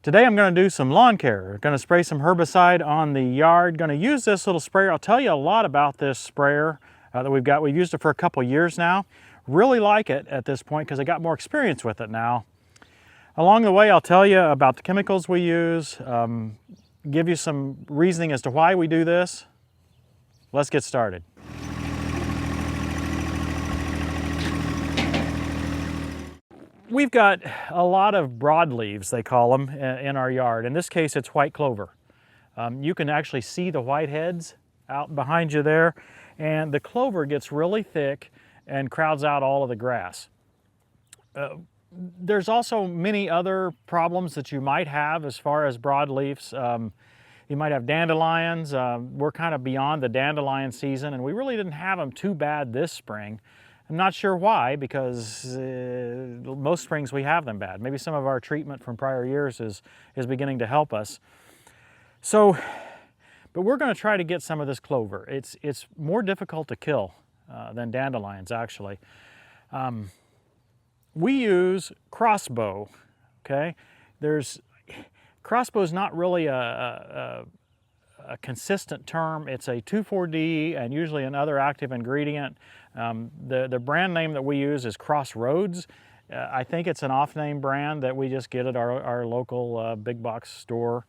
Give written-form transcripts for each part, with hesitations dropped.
Today I'm going to do some lawn care. Going to spray some herbicide on the yard. Going to use this little sprayer. I'll tell you a lot about this sprayer that we've got. We've used it for a couple years now. Really like it at this point because I got more experience with it now. Along the way I'll tell you about the chemicals we use, give you some reasoning as to why we do this. Let's get started. We've got a lot of broadleaves, they call them, in our yard. In this case, it's white clover. You can actually see the white heads out behind you there, and the clover gets really thick and crowds out all of the grass. There's also many other problems that you might have as far as broadleaves. You might have dandelions. We're kind of beyond the dandelion season, and we really didn't have them too bad this spring. I'm not sure why, because most springs we have them bad. Maybe some of our treatment from prior years is beginning to help us. So, but we're going to try to get some of this clover. It's more difficult to kill than dandelions, actually. We use crossbow, okay? Crossbow is not really a consistent term. It's a 2,4-D and usually another active ingredient. The brand name that we use is Crossroads. I think it's an off-name brand that we just get at our local big box store.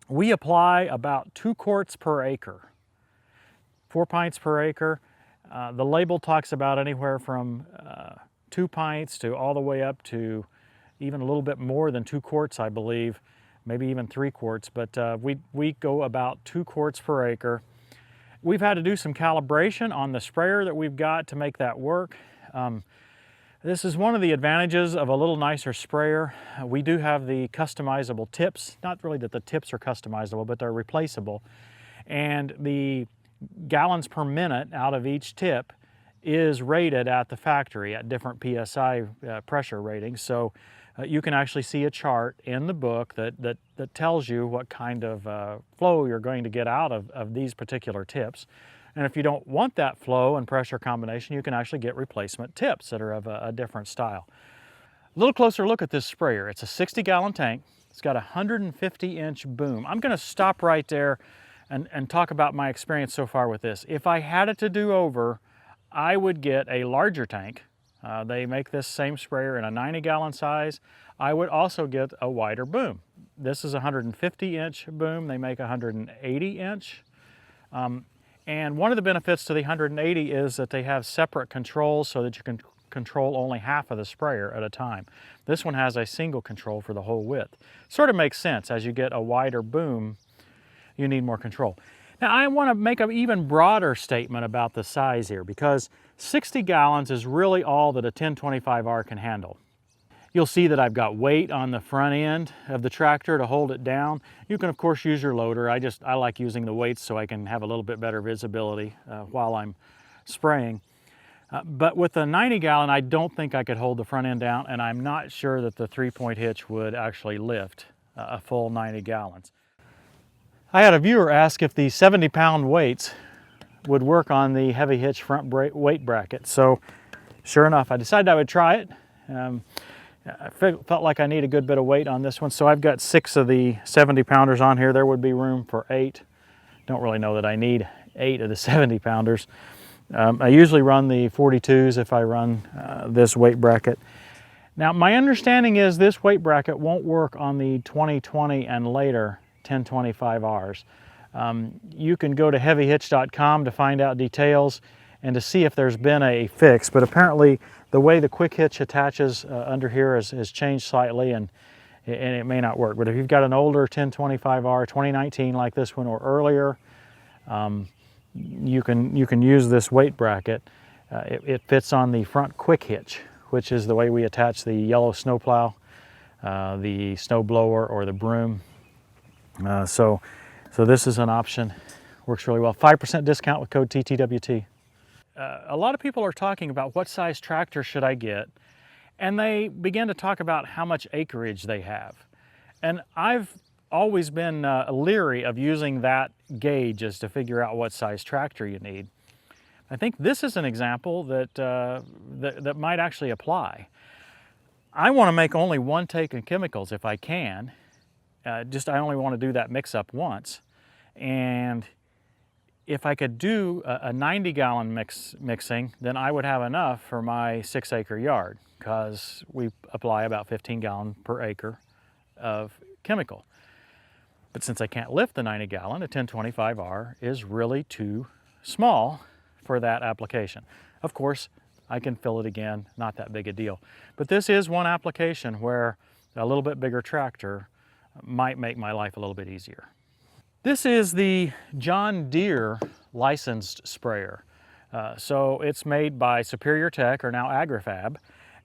We apply about 2 quarts per acre, 4 pints per acre. The label talks about anywhere from 2 pints to all the way up to even a little bit more than 2 quarts, I believe, maybe even 3 quarts, but we go about 2 quarts per acre. We've had to do some calibration on the sprayer that we've got to make that work. This is one of the advantages of a little nicer sprayer. We do have the customizable tips. Not really that the tips are customizable, but they're replaceable. And the gallons per minute out of each tip is rated at the factory at different PSI pressure ratings. So you can actually see a chart in the book that tells you what kind of flow you're going to get out of these particular tips. And if you don't want that flow and pressure combination, you can actually get replacement tips that are of a different style. A little closer look at this sprayer. It's a 60-gallon tank. It's got a 150-inch boom. I'm going to stop right there and talk about my experience so far with this. If I had it to do over, I would get a larger tank. They make this same sprayer in a 90-gallon size. I would also get a wider boom. This is a 150-inch boom. They make a 180-inch. And one of the benefits to the 180 is that they have separate controls so that you can control only half of the sprayer at a time. This one has a single control for the whole width. Sort of makes sense. As you get a wider boom, you need more control. Now I want to make an even broader statement about the size here, because 60 gallons is really all that a 1025R can handle. You'll see that I've got weight on the front end of the tractor to hold it down. You can of course use your loader. I like using the weights so I can have a little bit better visibility while I'm spraying. But with the 90-gallon, I don't think I could hold the front end down, and I'm not sure that the 3-point hitch would actually lift a full 90 gallons. I had a viewer ask if the 70-pound weights would work on the heavy hitch front weight bracket. So sure enough, I decided I would try it. I felt like I need a good bit of weight on this one, so I've got 6 of the 70-pounders on here. There would be room for 8. Don't really know that I need 8 of the 70-pounders. I usually run the 42s if I run this weight bracket. Now my understanding is this weight bracket won't work on the 2020 and later 1025Rs. You can go to heavyhitch.com to find out details and to see if there's been a fix, but apparently the way the quick hitch attaches under here has changed slightly, and it may not work. But if you've got an older 1025R 2019 like this one or earlier, you can use this weight bracket. It fits on the front quick hitch, which is the way we attach the yellow snowplow, the snow blower, or the broom. So this is an option. Works really well. 5% discount with code TTWT. A lot of people are talking about what size tractor should I get, and they begin to talk about how much acreage they have. And I've always been leery of using that gauge as to figure out what size tractor you need. I think this is an example that might actually apply. I want to make only one take of chemicals if I can. I only want to do that mix up once. And if I could do a 90-gallon mixing, then I would have enough for my 6-acre yard, because we apply about 15 gallons per acre of chemical. But since I can't lift the 90-gallon, a 1025R is really too small for that application. Of course, I can fill it again, not that big a deal. But this is one application where a little bit bigger tractor might make my life a little bit easier. This is the John Deere licensed sprayer. So it's made by Superior Tech, or now AgriFab,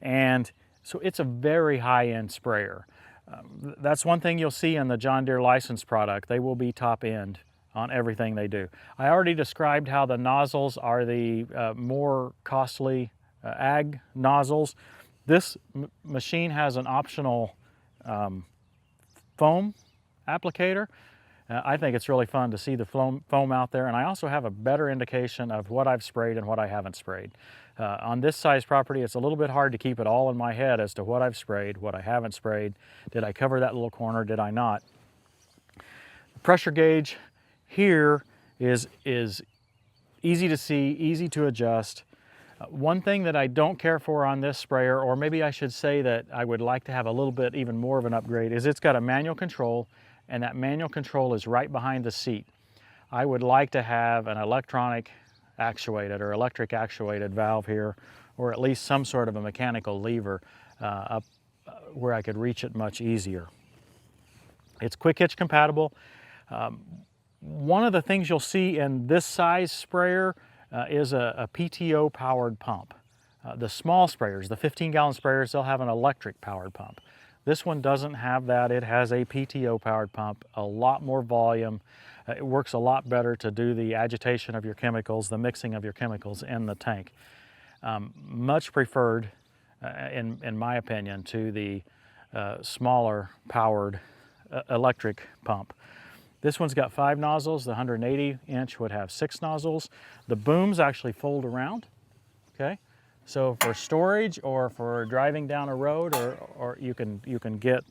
and so it's a very high-end sprayer. That's one thing you'll see in the John Deere licensed product. They will be top end on everything they do. I already described how the nozzles are the more costly ag nozzles. This machine has an optional foam applicator. I think it's really fun to see the foam out there, and I also have a better indication of what I've sprayed and what I haven't sprayed. On this size property, it's a little bit hard to keep it all in my head as to what I've sprayed, what I haven't sprayed. Did I cover that little corner? Did I not? The pressure gauge here is easy to see, easy to adjust. One thing that I don't care for on this sprayer, or maybe I should say that I would like to have a little bit even more of an upgrade, is it's got a manual control, and that manual control is right behind the seat. I would like to have an electronic actuated or electric actuated valve here, or at least some sort of a mechanical lever up where I could reach it much easier. It's quick hitch compatible. One of the things you'll see in this size sprayer is a Pto Powered Pump. The small sprayers, the 15-gallon sprayers, they'll have an electric powered pump. This one doesn't have that. It has a Pto Powered Pump, a lot more volume. It works a lot better to do the agitation of your chemicals, the mixing of your chemicals in the tank. Much preferred, in my opinion, to the smaller powered electric pump. This one's got 5 nozzles. The 180-inch would have 6 nozzles. The booms actually fold around, okay? So for storage or for driving down a road, or you can get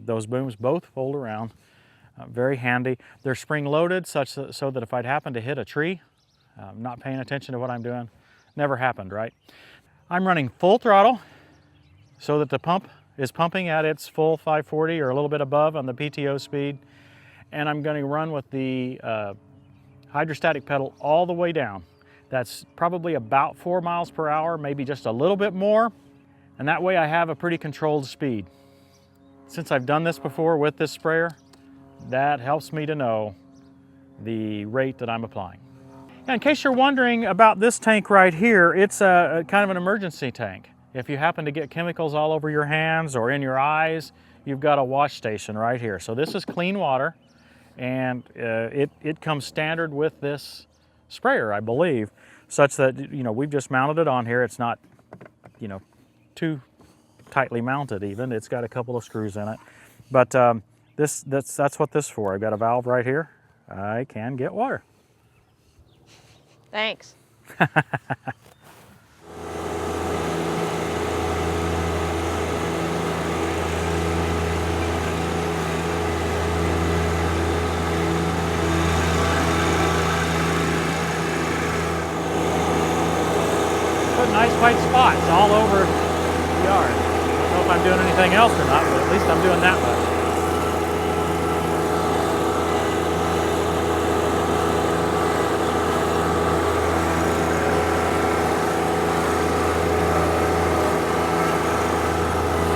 those booms both fold around. Very handy. They're spring loaded so that if I'd happen to hit a tree, not paying attention to what I'm doing, never happened, right? I'm running full throttle so that the pump is pumping at its full 540 or a little bit above on the PTO speed. And I'm going to run with the hydrostatic pedal all the way down. That's probably about 4 miles per hour, maybe just a little bit more. And that way I have a pretty controlled speed. Since I've done this before with this sprayer, that helps me to know the rate that I'm applying. Now, in case you're wondering about this tank right here, it's a kind of an emergency tank. If you happen to get chemicals all over your hands or in your eyes, you've got a wash station right here. So this is clean water, and it comes standard with this sprayer, I believe, such that, you know, we've just mounted it on here. It's not, you know, too tightly mounted even. It's got a couple of screws in it. But that's what this is for. I've got a valve right here. I can get water. Thanks. Put nice white spots all over the yard. I don't know if I'm doing anything else or not, but at least I'm doing that much.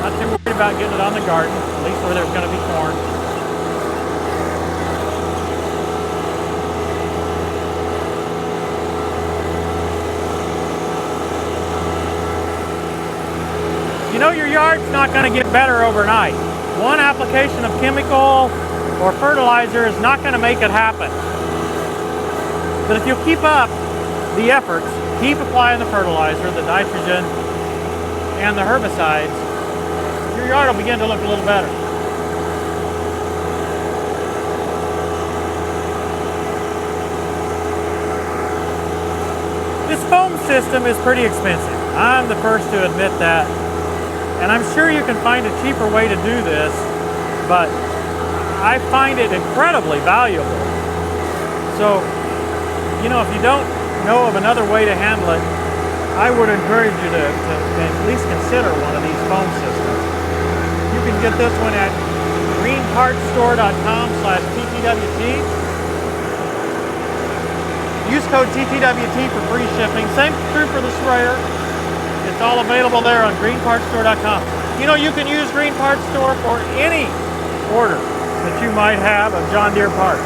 Not too worried about getting it on the garden, at least where there's going to be corn. You know your yard's not going to get better overnight. One application of chemical or fertilizer is not going to make it happen. But if you'll keep up the efforts, keep applying the fertilizer, the nitrogen, and the herbicides, your yard will begin to look a little better. This foam system is pretty expensive. I'm the first to admit that. And I'm sure you can find a cheaper way to do this, but I find it incredibly valuable. So, you know, if you don't know of another way to handle it, I would encourage you to at least consider one of these foam systems. You can get this one at greenpartsstore.com/TTWT. Use code TTWT for free shipping. Same true for the sprayer. It's all available there on greenpartsstore.com. You know, you can use Green Parts Store for any order that you might have of John Deere parts.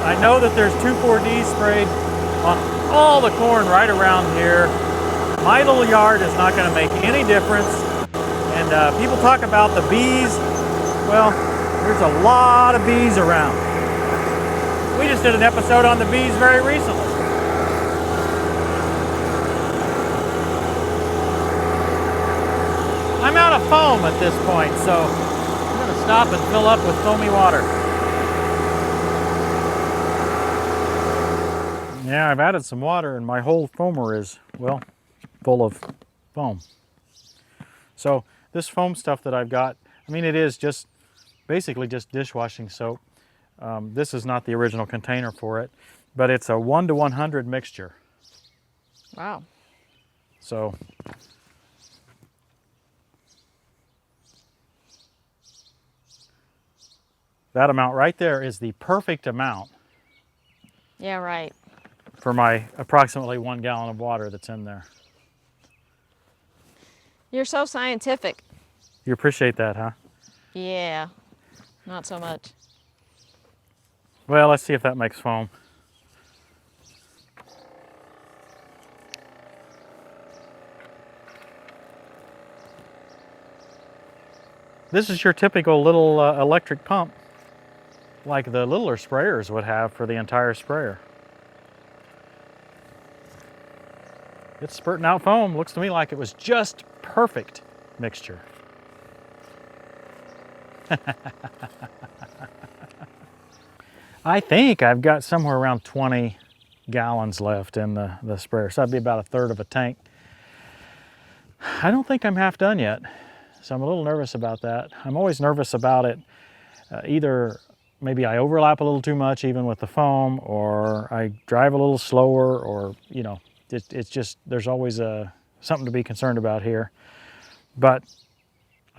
I know that there's 2,4-D sprayed on all the corn right around here. My little yard is not going to make any difference. And people talk about the bees. Well, there's a lot of bees around. We just did an episode on the bees very recently. I'm out of foam at this point, so I'm going to stop and fill up with foamy water. Yeah, I've added some water and my whole foamer is, well, full of foam. So this foam stuff that I've got, I mean, it is just basically just dishwashing soap. This is not the original container for it, but it's a 1:100 mixture. Wow. So that amount right there is the perfect amount. Yeah, right. For my approximately 1 gallon of water that's in there. You're so scientific. You appreciate that, huh? Yeah, not so much. Well, let's see if that makes foam. This is your typical little electric pump, like the littler sprayers would have for the entire sprayer. It's spurting out foam. Looks to me like it was just perfect mixture. I think I've got somewhere around 20 gallons left in the sprayer, so that'd be about 1/3 of a tank. I don't think I'm half done yet, so I'm a little nervous about that. I'm always nervous about it. Either maybe I overlap a little too much even with the foam, or I drive a little slower, or, you know, it's just, there's always something to be concerned about here. But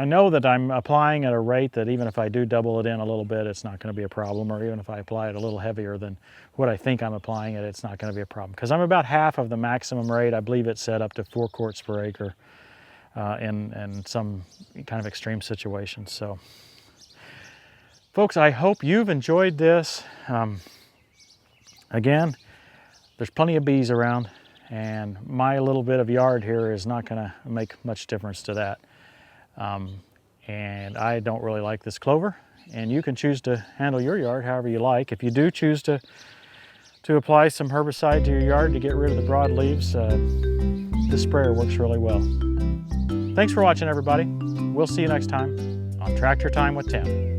I know that I'm applying at a rate that even if I do double it in a little bit, it's not going to be a problem, or even if I apply it a little heavier than what I think I'm applying it, it's not going to be a problem. Because I'm about half of the maximum rate. I believe it's set up to 4 quarts per acre in some kind of extreme situations. So, folks, I hope you've enjoyed this. Again, there's plenty of bees around, and my little bit of yard here is not going to make much difference to that. And I don't really like this clover, and you can choose to handle your yard however you like. If you do choose to apply some herbicide to your yard to get rid of the broadleaves, this sprayer works really well. Thanks for watching, everybody. We'll see you next time on Tractor Time with Tim.